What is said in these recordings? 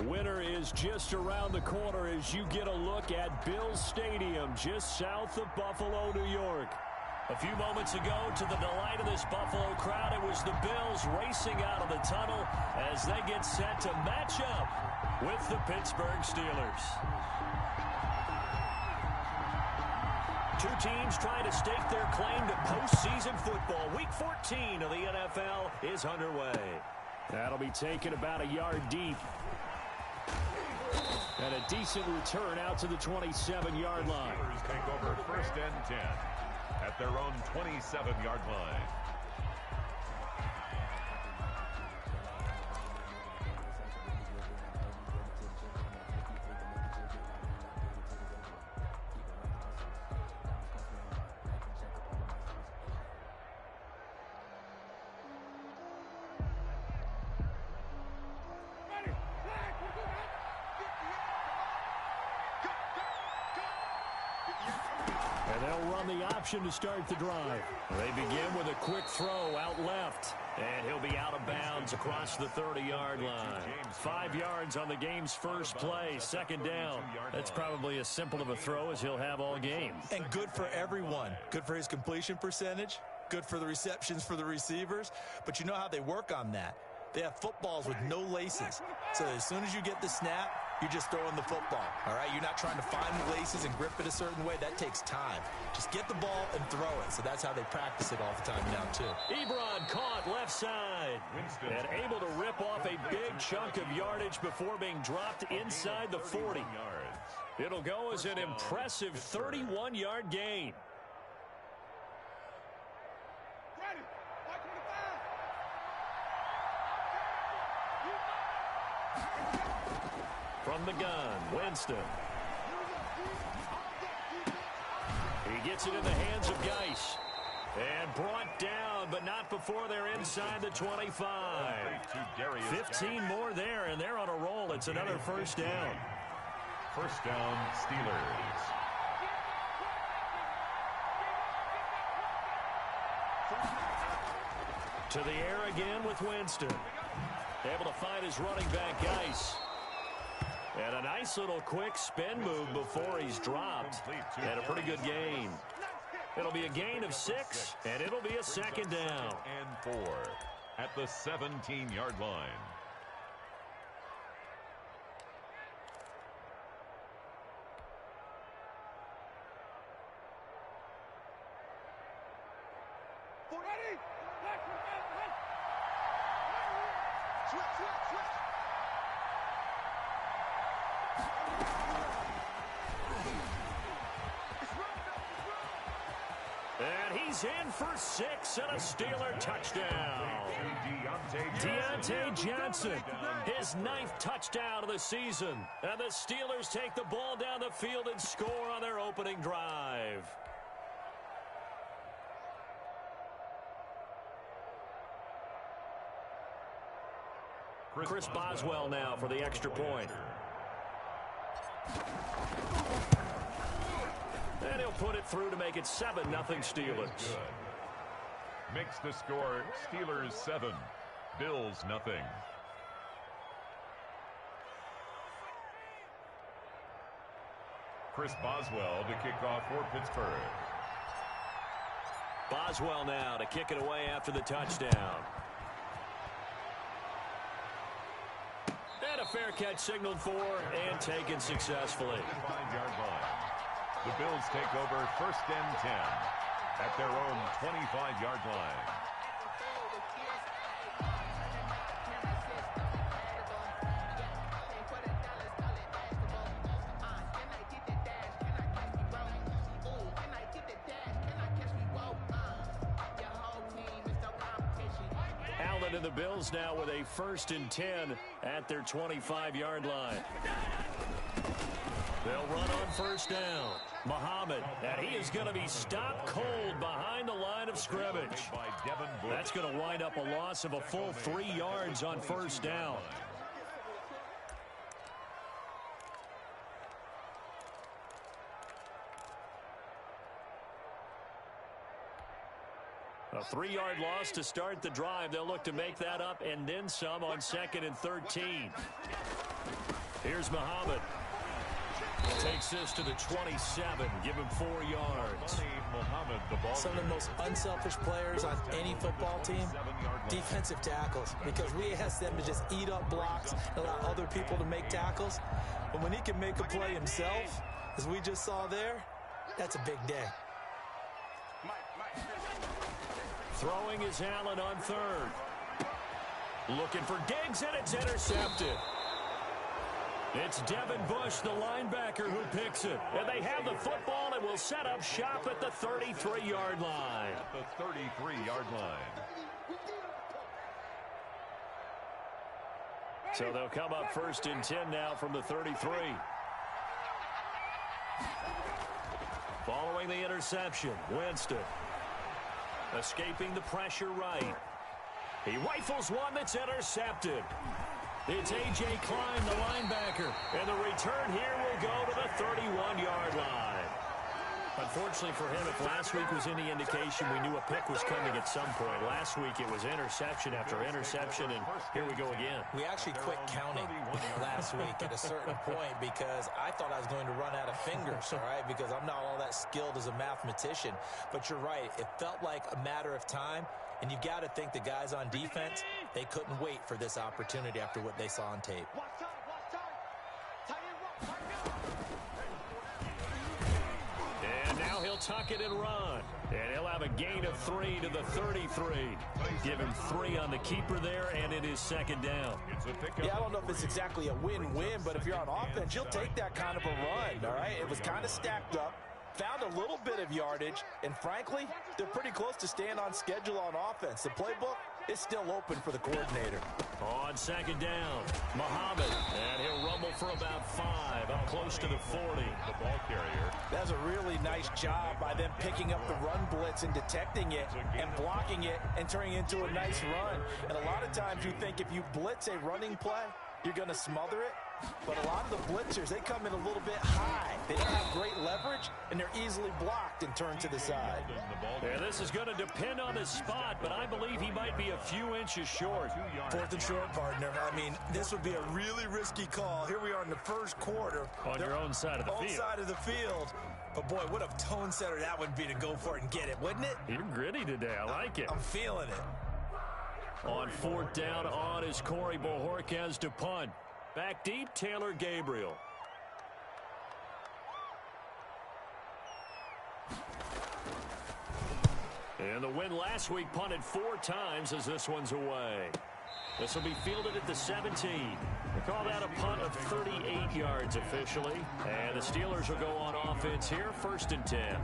The winner is just around the corner as you get a look at Bills Stadium just south of Buffalo, New York. A few moments ago, to the delight of this Buffalo crowd, it was the Bills racing out of the tunnel as they get set to match up with the Pittsburgh Steelers. Two teams trying to stake their claim to postseason football. Week 14 of the NFL is underway. That'll be taken about a yard deep. And a decent return out to the 27-yard line. Steelers take over 1st and 10 at their own 27-yard line. And they'll run the option to start the drive. They begin with a quick throw out left. And he'll be out of bounds across the 30-yard line. 5 yards on the game's first play, 2nd down. That's probably as simple of a throw as he'll have all game. And good for everyone. Good for his completion percentage. Good for the receptions for the receivers. But you know how they work on that. They have footballs with no laces. So as soon as you get the snap, you're just throwing the football, all right? You're not trying to find the laces and grip it a certain way. That takes time. Just get the ball and throw it. So that's how they practice it all the time now, too. Ebron caught left side and able to rip off a big chunk of yardage before being dropped inside the 40. It'll go as an impressive 31-yard gain. From the gun, Winston. He gets it in the hands of Geis. And brought down, but not before they're inside the 25. 15 more there, and they're on a roll. It's another 1st down. 1st down, Steelers. To the air again with Winston. Able to find his running back, Geis. And a nice little quick spin move before he's dropped. And a pretty good gain. It'll be a gain of 6, and it'll be a 2nd down. And 4 at the 17-yard line. And he's in for 6 and a Steeler touchdown. Deontay Johnson, his 9th touchdown of the season. And the Steelers take the ball down the field and score on their opening drive. Chris Boswell now for the extra point. And he'll put it through to make it 7-0 Steelers. Makes the score Steelers 7, Bills nothing. Chris Boswell to kick off for Pittsburgh. Boswell now to kick it away after the touchdown. And a fair catch signaled for and taken successfully. 5-yard line. The Bills take over 1st and 10 at their own 25-yard line. Allen and the Bills now with a 1st and 10 at their 25-yard line. They'll run on 1st down. Muhammad, and he is going to be stopped cold behind the line of scrimmage. That's going to wind up a loss of a full 3 yards on 1st down. A 3-yard loss to start the drive. They'll look to make that up and then some on 2nd and 13. Here's Muhammad. Takes this to the 27. Give him 4 yards. Some of the most unselfish players on any football team, defensive tackles, because we ask them to just eat up blocks and allow other people to make tackles. But when he can make a play himself, as we just saw there, that's a big day. Throwing is Allen on 3rd. Looking for Diggs, and it's intercepted. It's Devin Bush, the linebacker, who picks it. And they have the football and will set up shop at the 33-yard line. At the 33-yard line. So they'll come up 1st and 10 now from the 33. Following the interception, Winston escaping the pressure right. He rifles one that's intercepted. It's A.J. Klein, the linebacker, and the return here will go to the 31-yard line. Unfortunately for him, if last week was any indication, we knew a pick was coming at some point. Last week it was interception after interception, and here we go again. We actually quit counting last week at a certain point because I thought I was going to run out of fingers, all right, because I'm not all that skilled as a mathematician. But you're right. It felt like a matter of time, and you've got to think the guys on defense, they couldn't wait for this opportunity after what they saw on tape. And now he'll tuck it and run. And he'll have a gain of 3 to the 33. Give him 3 on the keeper there, and it is 2nd down. Yeah, I don't know if it's exactly a win-win, but if you're on offense, you'll take that kind of a run, all right? It was kind of stacked up. Found a little bit of yardage, and frankly, they're pretty close to staying on schedule on offense. The playbook is still open for the coordinator. On 2nd down, Muhammad, and he'll rumble for about 5, up close to the 40. The ball carrier. That's a really nice job by them picking up the run blitz and detecting it and blocking it and turning it into a nice run. And a lot of times you think if you blitz a running play, you're going to smother it. But a lot of the blitzers, they come in a little bit high. They don't have great leverage, and they're easily blocked and turned to the side. Yeah, this is going to depend on his spot, but I believe he might be a few inches short. 4th and short, partner. I mean, this would be a really risky call. Here we are in the first quarter. On your own side of the field. Own side of the field. But, boy, what a tone setter that would be to go for it and get it, wouldn't it? You're gritty today. I like it. I'm feeling it. On 4th down, on is Corey Bojorquez to punt. Back deep, Taylor Gabriel. And the win last week punted 4 times as this one's away. This will be fielded at the 17. They call that a punt of 38 yards officially. And the Steelers will go on offense here, 1st and 10.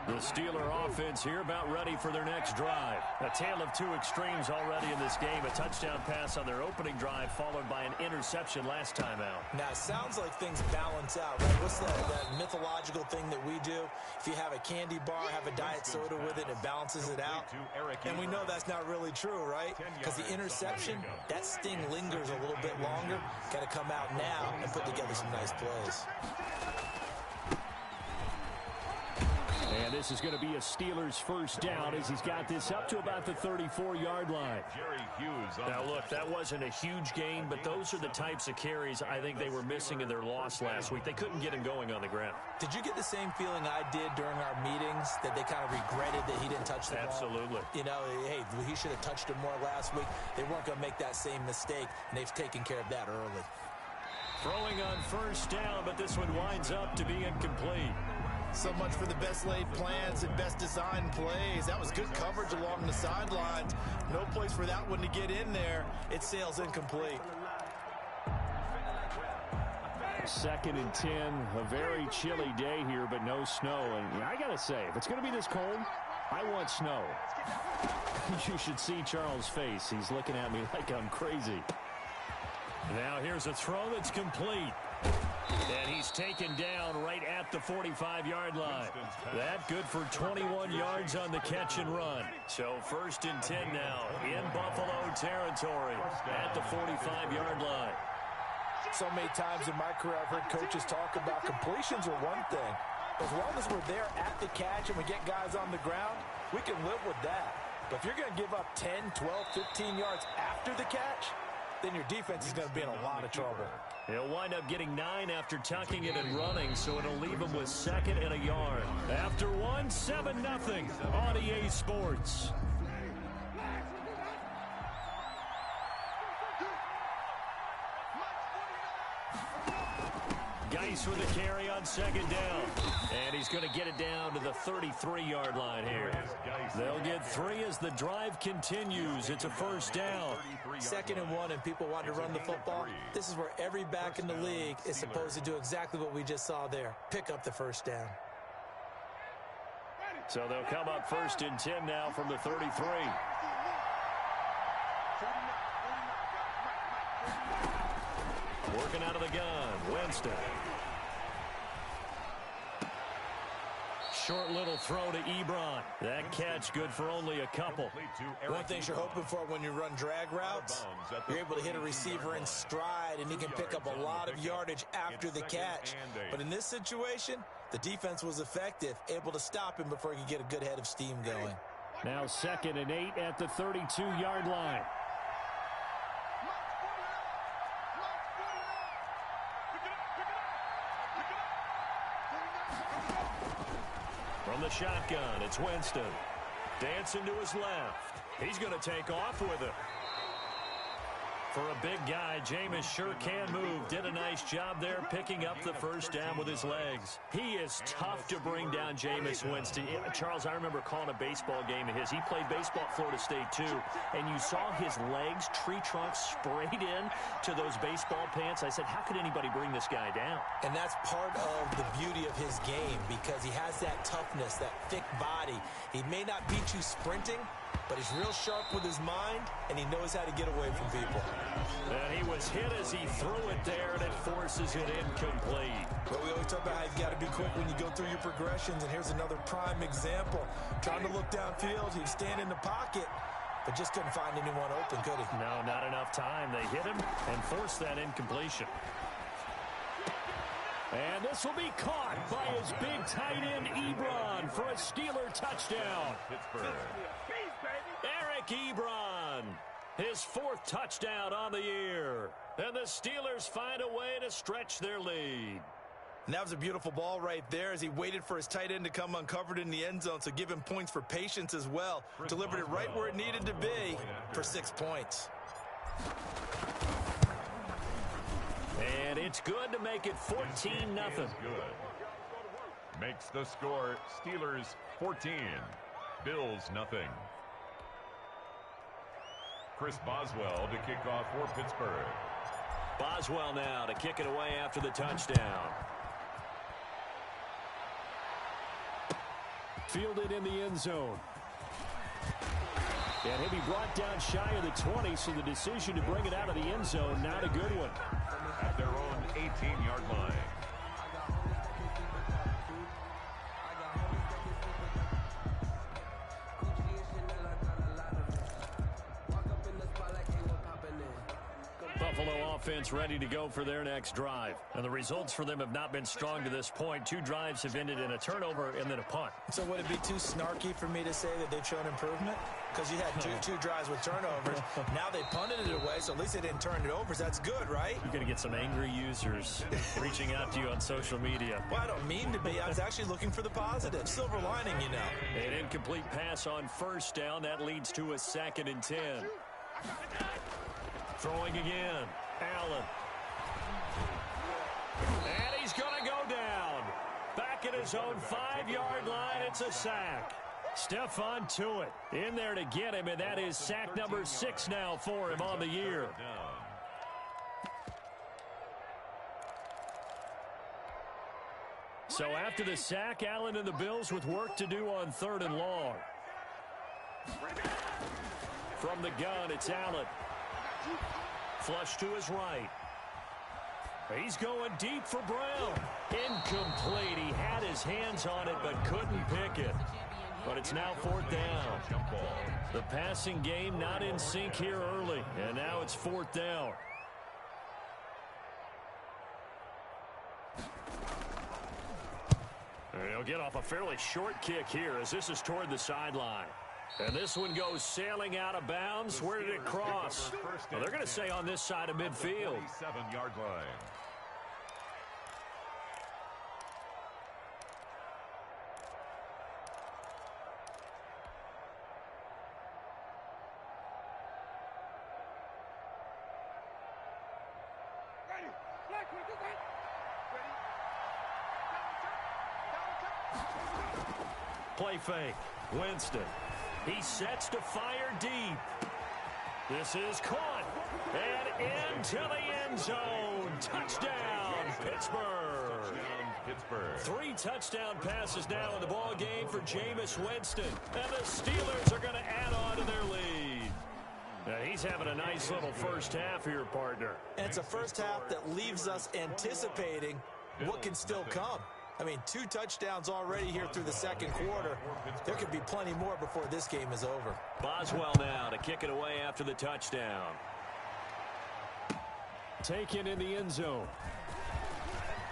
The Steeler offense here about ready for their next drive. A tale of 2 extremes already in this game. A touchdown pass on their opening drive followed by an interception last time out. Now, it sounds like things balance out, right? What's that mythological thing that we do? If you have a candy bar, have a diet soda with it, it balances it out. And we know that's not really true, right? Because the interception, that sting lingers a little bit longer. Got to come out now and put together some nice plays. And this is going to be a Steelers 1st down as he's got this up to about the 34-yard line. Now, look, that wasn't a huge gain, but those are the types of carries I think they were missing in their loss last week. They couldn't get him going on the ground. Did you get the same feeling I did during our meetings, that they kind of regretted that he didn't touch the ball? Absolutely. You know, hey, he should have touched it more last week. They weren't going to make that same mistake, and they've taken care of that early. Throwing on 1st down, but this one winds up to be incomplete. So much for the best laid plans and best designed plays. That was good coverage along the sidelines. No place for that one to get in there. It sails incomplete. 2nd and 10, a very chilly day here, but no snow. And I got to say, if it's going to be this cold, I want snow. You should see Charles' face. He's looking at me like I'm crazy. Now here's a throw that's complete. And he's taken down right at the 45-yard line. That good for 21 yards on the catch and run. So 1st and 10 now in Buffalo territory at the 45-yard line. So many times in my career I've heard coaches talk about completions are one thing, As long as we're there at the catch and we get guys on the ground, we can live with that. But if you're going to give up 10, 12, 15 yards after the catch, then your defense is going to be in a lot of trouble. He'll wind up getting 9 after tucking it and running, so it'll leave him with 2nd and a yard. After 1, 7-0 on EA Sports. Geis with the carry on 2nd down. And he's going to get it down to the 33-yard line here. They'll get 3 as the drive continues. It's a 1st down. 2nd and 1, and people want to run the football. This is where every back in the league is supposed to do exactly what we just saw there. Pick up the 1st down. So they'll come up 1st and 10 now from the 33. Working out of the gun, Winston. Short little throw to Ebron. That catch good for only a couple. One thing you're hoping for when you run drag routes, you're able to hit a receiver in stride, and he can pick up a lot of yardage after the catch. But in this situation, the defense was effective, able to stop him before he could get a good head of steam going. Now 2nd and 8 at the 32-yard line. From the shotgun, it's Winston. Dancing to his left. He's going to take off with it. For a big guy, Jameis sure can move. Did a nice job there picking up the 1st down with his legs. He is tough to bring down, Jameis Winston. Charles, I remember calling a baseball game of his. He played baseball at Florida State, too. And you saw his legs, tree trunks sprayed in to those baseball pants. I said, how could anybody bring this guy down? And that's part of the beauty of his game because he has that toughness, that thick body. He may not beat you sprinting, but he's real sharp with his mind, and he knows how to get away from people. And he was hit as he threw it there, and it forces it incomplete. But we always talk about how you've got to be quick when you go through your progressions, and here's another prime example. Trying to look downfield, he was standing in the pocket, but just couldn't find anyone open, could he? No, not enough time. They hit him and forced that incompletion. And this will be caught by his big tight end, Ebron, for a Steeler touchdown. Eric Ebron, his 4th touchdown on the year. And the Steelers find a way to stretch their lead. And that was a beautiful ball right there as he waited for his tight end to come uncovered in the end zone, so give him points for patience as well. Delivered it right where it needed to be for 6 points. And it's good to make it 14-0. Makes the score Steelers 14, Bills nothing. Chris Boswell to kick off for Pittsburgh. Boswell now to kick it away after the touchdown. Fielded in the end zone. And he'll be brought down shy of the 20, so the decision to bring it out of the end zone, not a good one. At their own 18-yard line. Buffalo offense ready to go for their next drive. And the results for them have not been strong to this point. 2 drives have ended in a turnover and then a punt. So would it be too snarky for me to say that they've shown improvement? Because you had two drives with turnovers. Now they punted it away, so at least they didn't turn it over. So that's good, right? You're going to get some angry users reaching out to you on social media. Well, I don't mean to be. I was actually looking for the positive. Silver lining, you know. An incomplete pass on 1st down. That leads to a 2nd and 10. Throwing again. Allen. And he's going to go down. Back at his own 5-yard line. It's a sack. Stephon Tuitt in there to get him, and that is sack number 6 now for him on the year. So after the sack, Allen and the Bills with work to do on 3rd and long. From the gun, it's Allen. Flush to his right. He's going deep for Brown. Incomplete. He had his hands on it but couldn't pick it. But it's now 4th down. The passing game not in sync here early. And now it's 4th down. And he'll get off a fairly short kick here as this is toward the sideline. And this one goes sailing out of bounds. Where did it cross? Well, they're going to say on this side of midfield. 7-yard line. Play fake. Winston. He sets to fire deep. This is caught. And into the end zone. Touchdown, Pittsburgh. Pittsburgh. 3 touchdown passes now in the ball game for Jameis Winston. And the Steelers are going to add on to their lead. Now he's having a nice little first half here, partner. And it's a first half that leaves us anticipating what can still come. I mean, 2 touchdowns already here through the second quarter. There could be plenty more before this game is over. Boswell now to kick it away after the touchdown. Taken in the end zone.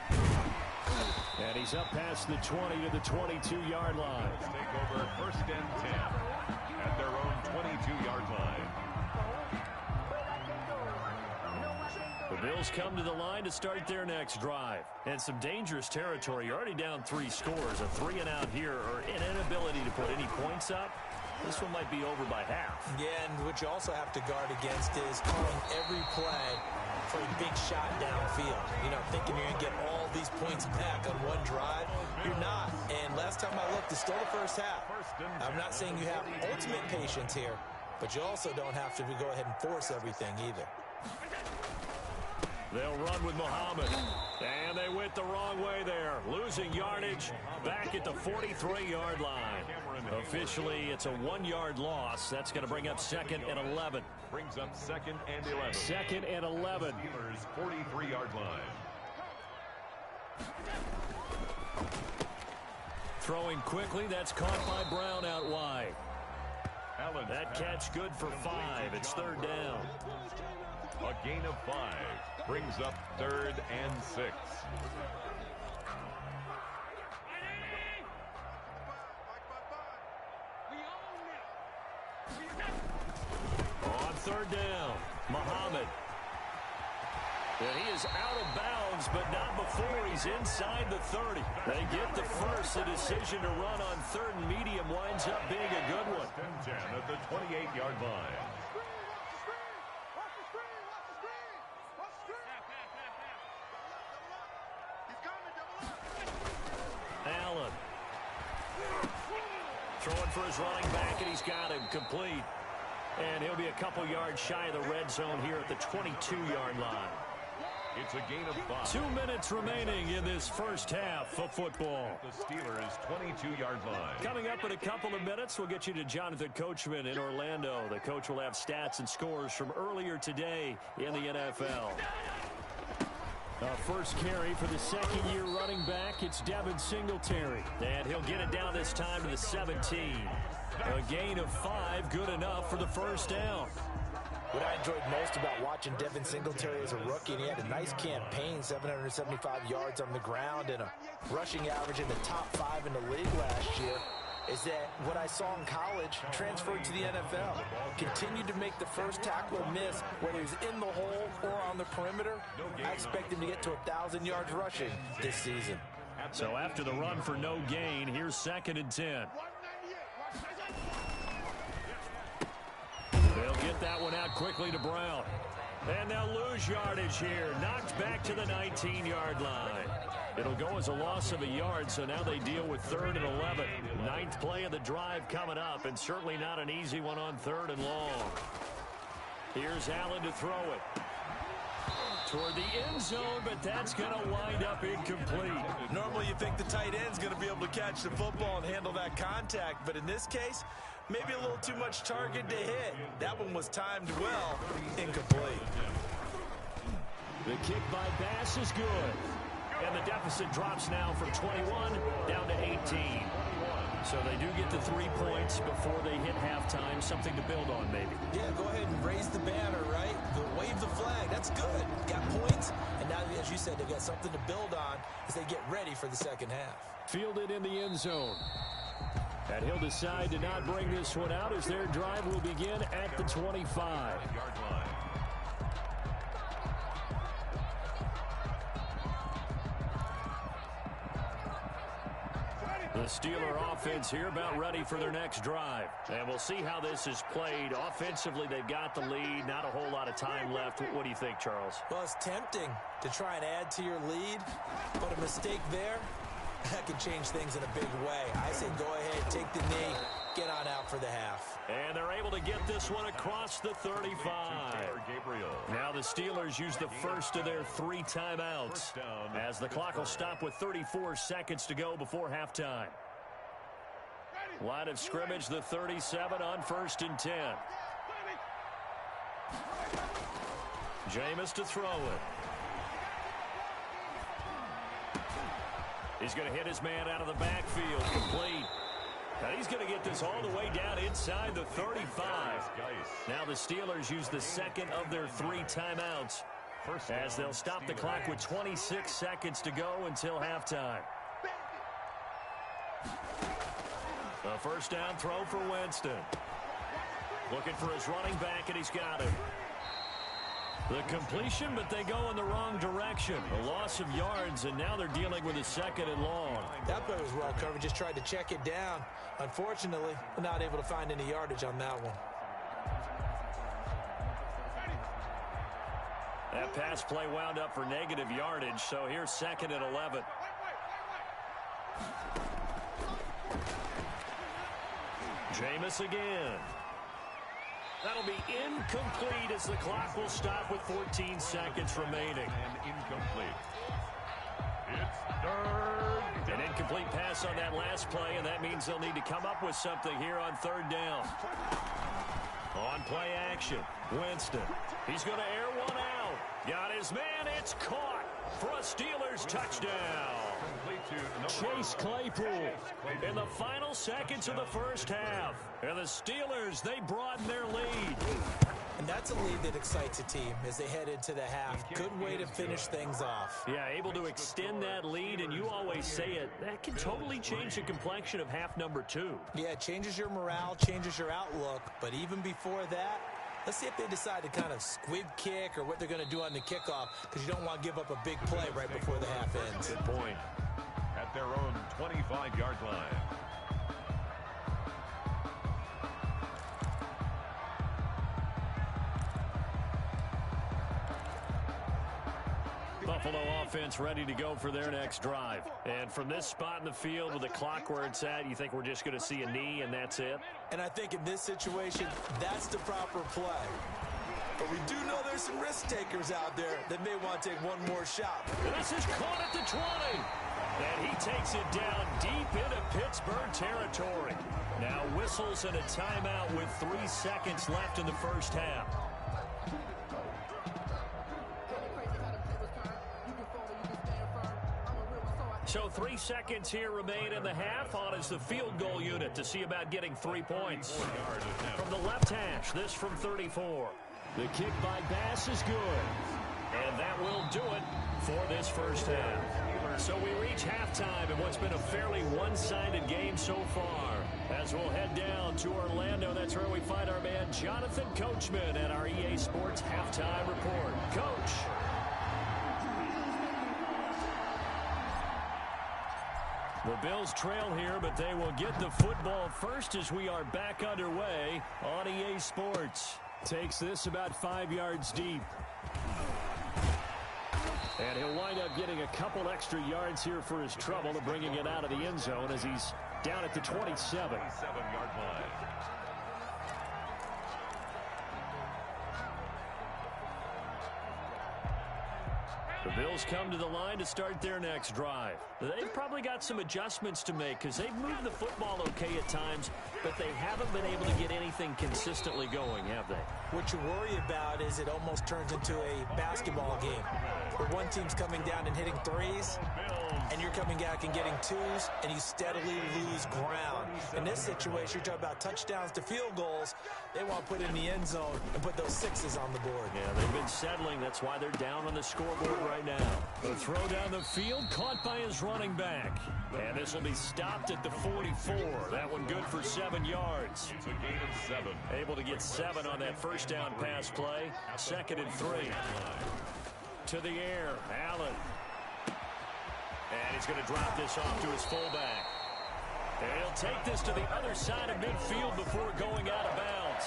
And he's up past the 20 to the 22-yard line. Take over first and 10 at their own 22-yard line. The Bills come to the line to start their next drive. And some dangerous territory. You're already down 3 scores. A 3-and-out here or an inability to put any points up. This one might be over by half. Yeah, and what you also have to guard against is calling every play for a big shot downfield. You know, thinking you're going to get all these points back on one drive. You're not. And last time I looked, it's still the first half. I'm not saying you have ultimate patience here, but you also don't have to go ahead and force everything either. They'll run with Muhammad. And they went the wrong way there. Losing yardage back at the 43-yard line. Officially, it's a 1-yard loss. That's going to bring up 2nd and 11. Brings up 2nd and 11. 2nd and 11. Steelers 43-yard line. Throwing quickly. That's caught by Brown out wide. Allen. That catch good for 5. It's 3rd down. A gain of 5 brings up 3rd and 6. On 3rd down, Muhammad. And he is out of bounds, but not before he's inside the 30. They get the first. The decision to run on 3rd and medium winds up being a good one. 10 at the 28-yard line. Allen. Throwing for his running back, and he's got him complete. And he'll be a couple yards shy of the red zone here at the 22-yard line. It's a gain of 5. 2 minutes remaining in this first half of football. The Steelers' 22-yard line. Coming up in a couple of minutes, we'll get you to Jonathan Coachman in Orlando. The coach will have stats and scores from earlier today in the NFL. First carry for the second-year running back. It's Devin Singletary. And he'll get it down this time to the 17. A gain of 5, good enough for the first down. What I enjoyed most about watching Devin Singletary as a rookie, and he had a nice campaign, 775 yards on the ground and a rushing average in the top 5 in the league last year, is that what I saw in college transferred to the NFL. Continued to make the first tackle or miss, whether he's in the hole or on the perimeter. I expect him to get to 1,000 yards rushing this season. So after the run for no gain, here's 2nd and 10. They'll get that one out quickly to Brown. And they'll lose yardage here. Knocked back to the 19-yard line. It'll go as a loss of a yard, so now they deal with 3rd and 11. 9th play of the drive coming up, and certainly not an easy one on 3rd and long. Here's Allen to throw it. Toward the end zone, but that's going to wind up incomplete. Normally you think the tight end's going to be able to catch the football and handle that contact, but in this case, maybe a little too much target to hit. That one was timed well. Incomplete. The kick by Bass is good. And the deficit drops now from 21 down to 18. So they do get the 3 points before they hit halftime. Something to build on, maybe. Yeah, go ahead and raise the banner, right? Wave the flag. That's good. Got points. And now, as you said, they've got something to build on as they get ready for the second half. Fielded in the end zone. And he'll decide to not bring this one out as their drive will begin at the 25-yard line. The Steeler offense here about ready for their next drive. And we'll see how this is played. Offensively, they've got the lead. Not a whole lot of time left. What do you think, Charles? Well, it's tempting to try and add to your lead, but a mistake there, that can change things in a big way. I say go ahead, take the knee, get on out for the half. And they're able to get this one across the 35. Now the Steelers use the first of their 3 timeouts as the clock will stop with 34 seconds to go before halftime. Line of scrimmage, the 37 on 1st and 10. Jameis to throw it. He's going to hit his man out of the backfield. Complete. And he's going to get this all the way down inside the 35. Now the Steelers use the second of their 3 timeouts as they'll stop the clock with 26 seconds to go until halftime. A first down throw for Winston. Looking for his running back, and he's got him. The completion, but they go in the wrong direction. A loss of yards, and now they're dealing with a 2nd and long. That play was well covered. Just tried to check it down. Unfortunately, we're not able to find any yardage on that one. That pass play wound up for negative yardage, so here's 2nd and 11. Jameis again. That'll be incomplete as the clock will stop with 14 seconds remaining. And incomplete. It's 3rd. An incomplete pass on that last play, and that means they'll need to come up with something here on 3rd down. On play action, Winston. He's going to air one out. Got his man. It's caught for a Steelers touchdown. Chase Claypool in the final seconds of the first half. And the Steelers, they broaden their lead. And that's a lead that excites a team as they head into the half. Good way to finish things off. Yeah, able to extend that lead, and you always say it, that can totally change the complexion of half number 2. Yeah, it changes your morale, changes your outlook. But even before that, let's see if they decide to kind of squib kick or what they're going to do on the kickoff, because you don't want to give up a big play right before the half ends. Good point. At their own 25-yard line. Buffalo offense ready to go for their next drive. And from this spot in the field with the clock where it's at, you think we're just going to see a knee and that's it? And I think in this situation, that's the proper play. But we do know there's some risk takers out there that may want to take one more shot. And this is caught at the 20. And he takes it down deep into Pittsburgh territory. Now whistles and a timeout with 3 seconds left in the first half. So 3 seconds here remain in the half. On is the field goal unit to see about getting 3 points. From the left hash, this from 34. The kick by Bass is good. And that will do it for this first half. So we reach halftime in what's been a fairly one-sided game so far. As we'll head down to Orlando, that's where we find our man Jonathan Coachman at our EA Sports Halftime Report. Coach. The Bills trail here, but they will get the football first as we are back underway on EA Sports. Takes this about 5 yards deep. And he'll wind up getting a couple extra yards here for his trouble of bringing it out of the end zone as he's down at the 27. 27-yard line. The Bills come to the line to start their next drive. They've probably got some adjustments to make because they've moved the football okay at times, but they haven't been able to get anything consistently going, have they? What you worry about is it almost turns into a basketball game where one team's coming down and hitting threes, and you're coming back and getting twos, and you steadily lose ground. In this situation, you're talking about touchdowns to field goals. They want to put in the end zone and put those sixes on the board. Yeah, they've been been settling. That's why they're down on the scoreboard right now. The throw down the field, caught by his running back. And this will be stopped at the 44. That one good for 7 yards. It's a gain of 7. Able to get 7 on that first down pass play. 2nd and 3. To the air, Allen. And he's going to drop this off to his fullback. And he'll take this to the other side of midfield before going out of bounds.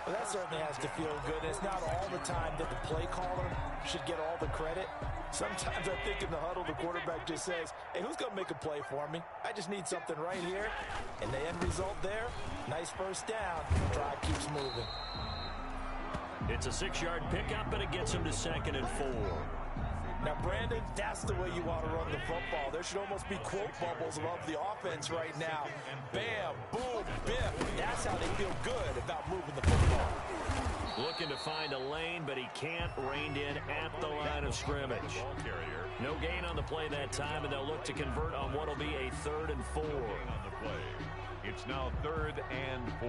Well, that certainly has to feel good. It's not all the time that the play caller should get all the credit. Sometimes I think in the huddle, the quarterback just says, hey, who's going to make a play for me? I just need something right here. And the end result there, nice first down. Drive keeps moving. It's a 6-yard pickup, and it gets him to 2nd and 4. Now, Brandon, that's the way you want to run the football. There should almost be quote bubbles above the offense right now. Bam, boom, biff. That's how they feel good about moving the football. Looking to find a lane, but he can't. Reined in at the line of scrimmage. No gain on the play that time, and they'll look to convert on what will be a 3rd and 4. On the play. It's now 3rd and 4.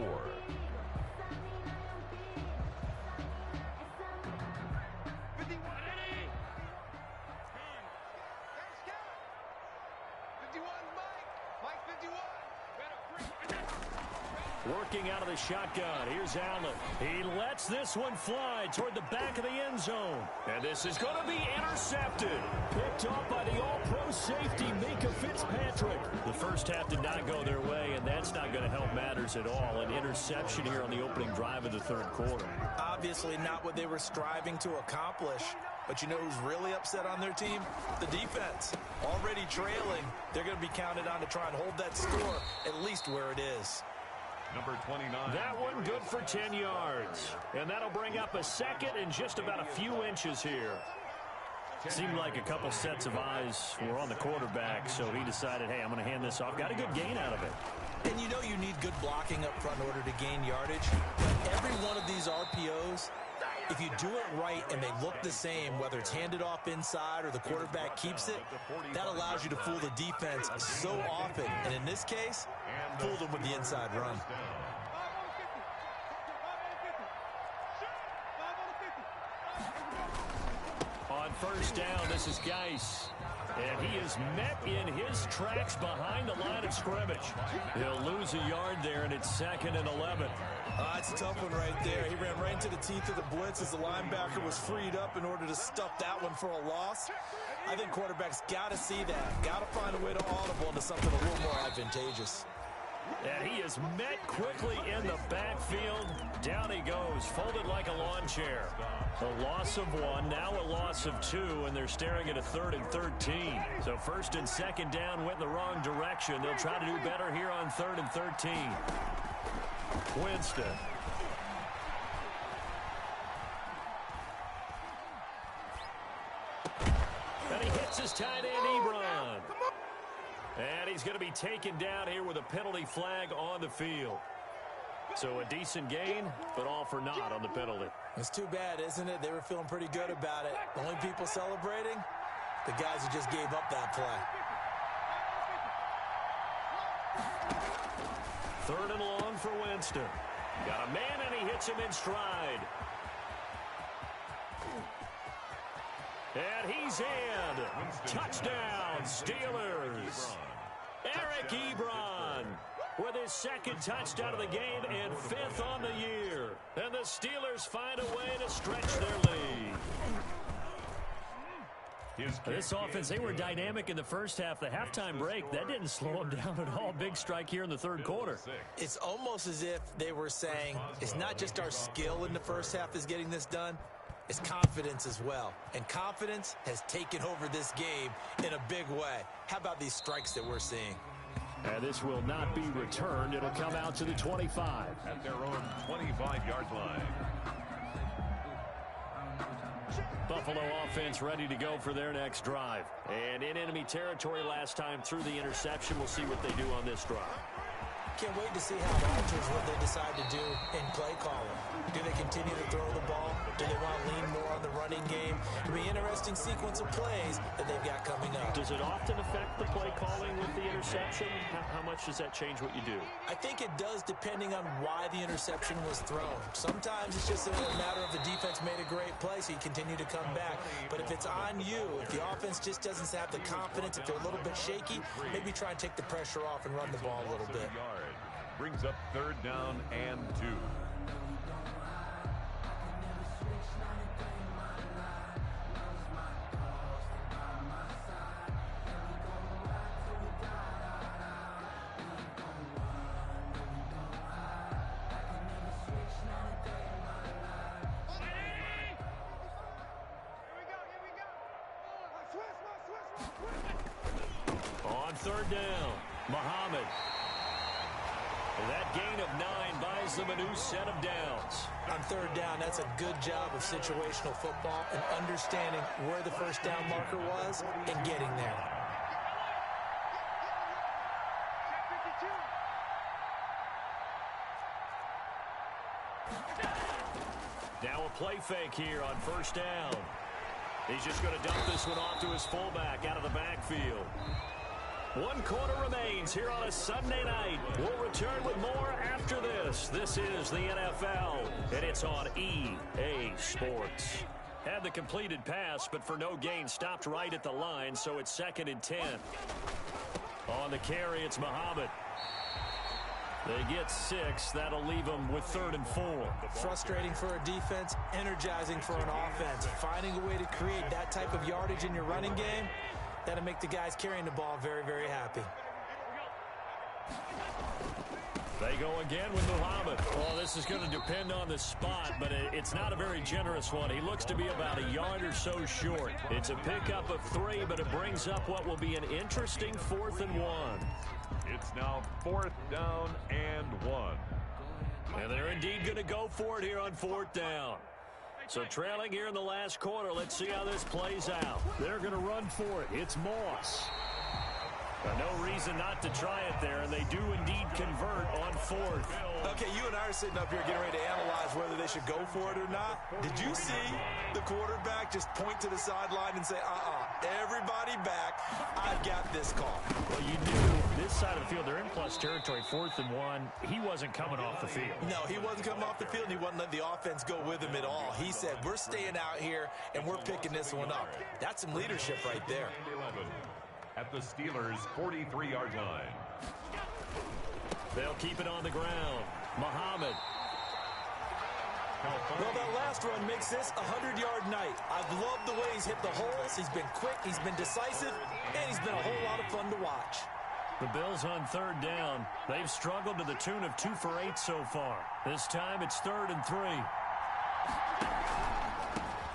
Working out of the shotgun. Here's Allen. He lets this one fly toward the back of the end zone. And this is going to be intercepted. Picked off by the all-pro safety, Mika Fitzpatrick. The first half did not go their way, and that's not going to help matters at all. An interception here on the opening drive of the 3rd quarter. Obviously not what they were striving to accomplish. But you know who's really upset on their team? The defense. Already trailing. They're going to be counted on to try and hold that score at least where it is. Number 29. That one good for 10 yards. And that'll bring up a 2nd and just about a few inches here. Seemed like a couple sets of eyes were on the quarterback, so he decided, hey, I'm going to hand this off. Got a good gain out of it. And you know you need good blocking up front in order to gain yardage. But every one of these RPOs, if you do it right and they look the same, whether it's handed off inside or the quarterback keeps it, that allows you to fool the defense so often. And in this case, fool them with the inside run. On first down, this is Geis. And he is met in his tracks behind the line of scrimmage. He'll lose a yard there, and it's 2nd and 11. It's a tough one right there. He ran right into the teeth of the blitz as the linebacker was freed up in order to stuff that one for a loss. I think quarterbacks got to see that. Got to find a way to audible into something a little more advantageous. And he is met quickly in the backfield. Down he goes, folded like a lawn chair. A loss of 1, now a loss of 2, and they're staring at a 3rd and 13. So 1st and 2nd down went in the wrong direction. They'll try to do better here on 3rd and 13. Winston. And he hits his tight end, Ebron. And he's going to be taken down here with a penalty flag on the field. So a decent gain, but all for naught on the penalty. It's too bad, isn't it? They were feeling pretty good about it. The only people celebrating, the guys who just gave up that play. 3rd and long for Winston. Got a man, and he hits him in stride. And he's in. Touchdown, Steelers. Eric Ebron with his 2nd touchdown of the game and 5th on the year. And the Steelers find a way to stretch their lead. This offense, they were dynamic in the first half. The halftime break, that didn't slow them down at all. Big strike here in the 3rd quarter. It's almost as if they were saying, it's not just our skill in the first half is getting this done. It's confidence as well. And confidence has taken over this game in a big way. How about these strikes that we're seeing? And this will not be returned. It'll come out to the 25. At their own 25-yard line. Buffalo offense ready to go for their next drive. And in enemy territory last time through the interception. We'll see what they do on this drive. Can't wait to see how it alters what they decide to do in play calling. Do they continue to throw the ball? Do they want to lean more on the running game. It'll be an interesting sequence of plays that they've got coming up. Does it often affect the play calling with the interception? How much does that change what you do? I think it does depending on why the interception was thrown. Sometimes it's just a matter of the defense made a great play, so you continue to come back. But if it's on you, if the offense just doesn't have the confidence, if they're a little bit shaky, maybe try and take the pressure off and run the ball a little bit. Brings up 3rd down and 2. On 3rd down, Muhammad. That gain of 9 buys them a new set of downs. On 3rd down, that's a good job of situational football and understanding where the first down marker was and getting there. Now a play fake here on 1st down. He's just going to dump this one off to his fullback out of the backfield. 1 quarter remains here on a Sunday night. We'll return with more after this. This is the NFL, and it's on EA Sports. Had the completed pass, but for no gain, stopped right at the line, so it's 2nd and 10. On the carry, it's Muhammad. They get 6. That'll leave them with 3rd and 4. Frustrating for a defense, energizing for an offense. Finding a way to create that type of yardage in your running game, that'll make the guys carrying the ball very, very happy. They go again with Muhammad. Well, this is going to depend on the spot, but it's not a very generous one. He looks to be about a yard or so short. It's a pickup of 3, but it brings up what will be an interesting 4th and 1. It's now 4th down and 1. And they're indeed going to go for it here on 4th down. So trailing here in the last quarter, let's see how this plays out. They're going to run for it. It's Moss. No reason not to try it there, and they do indeed convert on 4th. Okay, you and I are sitting up here getting ready to analyze whether they should go for it or not. Did you see the quarterback just point to the sideline and say, everybody back, I've got this call? Well, you knew this side of the field, they're in plus territory, 4th and 1. He wasn't coming off the field. No, he wasn't coming off the field, and he wasn't letting the offense go with him at all. He said, we're staying out here, and we're picking this one up. That's some leadership right there. 11 at the Steelers' 43-yard line. They'll keep it on the ground. Muhammad. Well, that last run makes this a 100-yard night. I've loved the way he's hit the holes. He's been quick, he's been decisive, and he's been a whole lot of fun to watch. The Bills on 3rd down. They've struggled to the tune of 2 for 8 so far. This time it's 3rd and 3.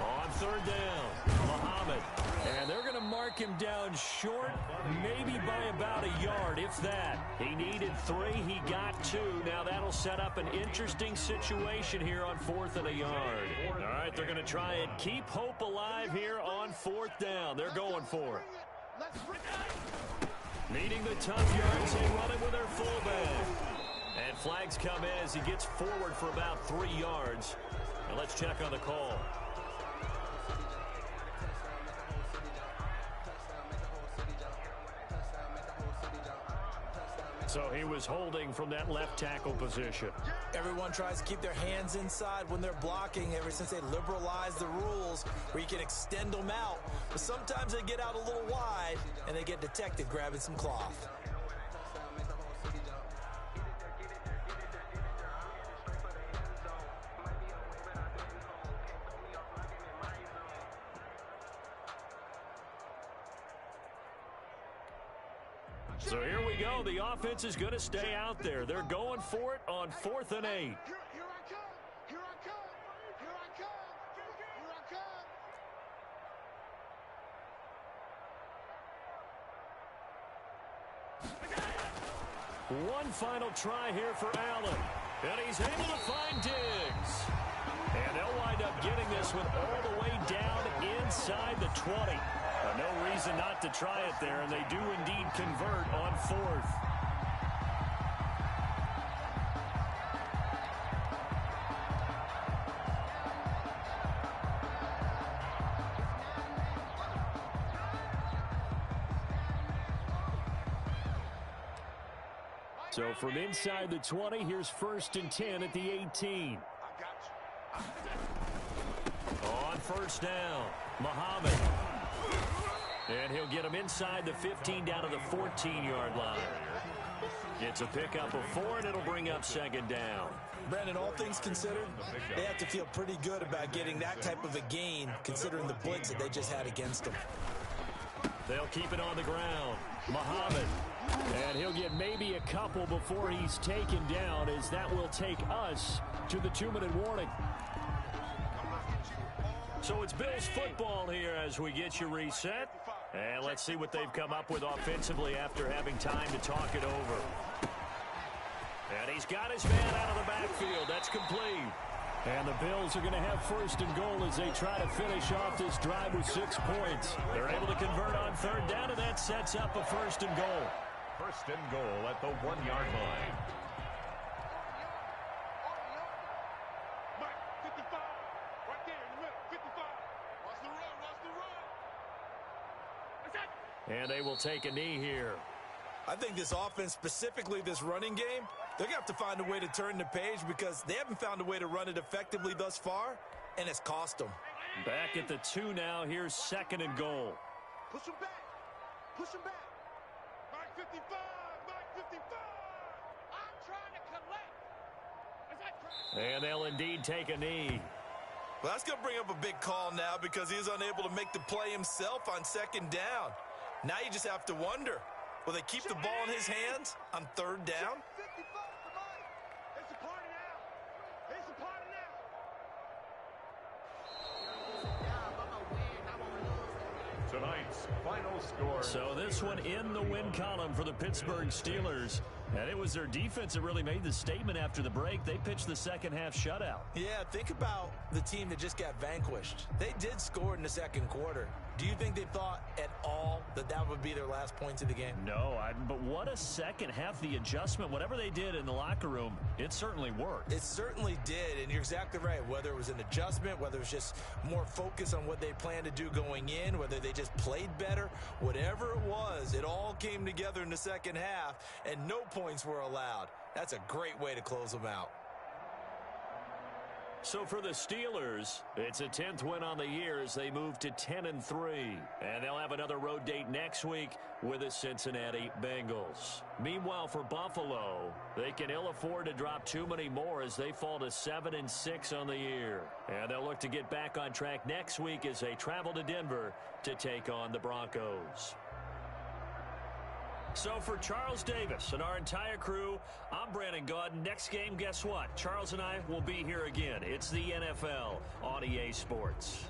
On 3rd down, Muhammad. And they're going to mark him down short, maybe by about a yard, if that. He needed 3. He got 2. Now that'll set up an interesting situation here on 4th and a yard. All right, they're going to try and keep hope alive here on 4th down. They're going for it. Needing the tough yards, they run it with their fullback. And flags come in as he gets forward for about 3 yards. Now let's check on the call. So he was holding from that left tackle position. Everyone tries to keep their hands inside when they're blocking ever since they liberalized the rules where you can extend them out. But sometimes they get out a little wide and they get detected grabbing some cloth. So here we go. The offense is going to stay out there. They're going for it on 4th and 8. Here I come. Here I come. Here I come. Here I come. One final try here for Allen. And he's able to find Diggs. And they'll wind up getting this one all the way down inside the 20. No reason not to try it there, and they do indeed convert on 4th. So from inside the 20, here's 1st and 10 at the 18. On first down, Muhammad. And he'll get him inside the 15 down to the 14-yard line. It's a pickup of 4, and it'll bring up 2nd down. Brandon, all things considered, they have to feel pretty good about getting that type of a gain, considering the blitz that they just had against them. They'll keep it on the ground. Muhammad. And he'll get maybe a couple before he's taken down, as that will take us to the 2-minute warning. So it's Bills football here as we get you reset. And let's see what they've come up with offensively after having time to talk it over. And he's got his man out of the backfield. That's complete. And the Bills are going to have 1st and goal as they try to finish off this drive with 6 points. They're able to convert on 3rd down, and that sets up a 1st and goal. 1st and goal at the 1-yard line. And they will take a knee here. I think this offense, specifically this running game, they're going to have to find a way to turn the page because they haven't found a way to run it effectively thus far, and it's cost them. Back at the 2 now. Here's 2nd and goal. Push him back. Push him back. Mark 55. Mark 55. I'm trying to collect. And they'll indeed take a knee. Well, that's going to bring up a big call now because he's unable to make the play himself on 2nd down. Now you just have to wonder, will they keep the ball in his hands on 3rd down? 55 for Mike. It's a party now. It's a party now. Tonight's final score. So this one in the win column for the Pittsburgh Steelers. And it was their defense that really made the statement after the break. They pitched the second-half shutout. Yeah, think about the team that just got vanquished. They did score in the 2nd quarter. Do you think they thought at all that that would be their last points of the game? No, but what a second half. The adjustment, whatever they did in the locker room, it certainly worked. It certainly did, and you're exactly right. Whether it was an adjustment, whether it was just more focus on what they planned to do going in, whether they just played better, whatever it was, it all came together in the 2nd half, and no points were allowed. That's a great way to close them out. So for the Steelers, it's a 10th win on the year as they move to 10-3. And they'll have another road date next week with the Cincinnati Bengals. Meanwhile, for Buffalo, they can ill afford to drop too many more as they fall to 7-6 on the year. And they'll look to get back on track next week as they travel to Denver to take on the Broncos. So for Charles Davis and our entire crew, I'm Brandon Gaudin. Next game, guess what? Charles and I will be here again. It's the NFL on EA Sports.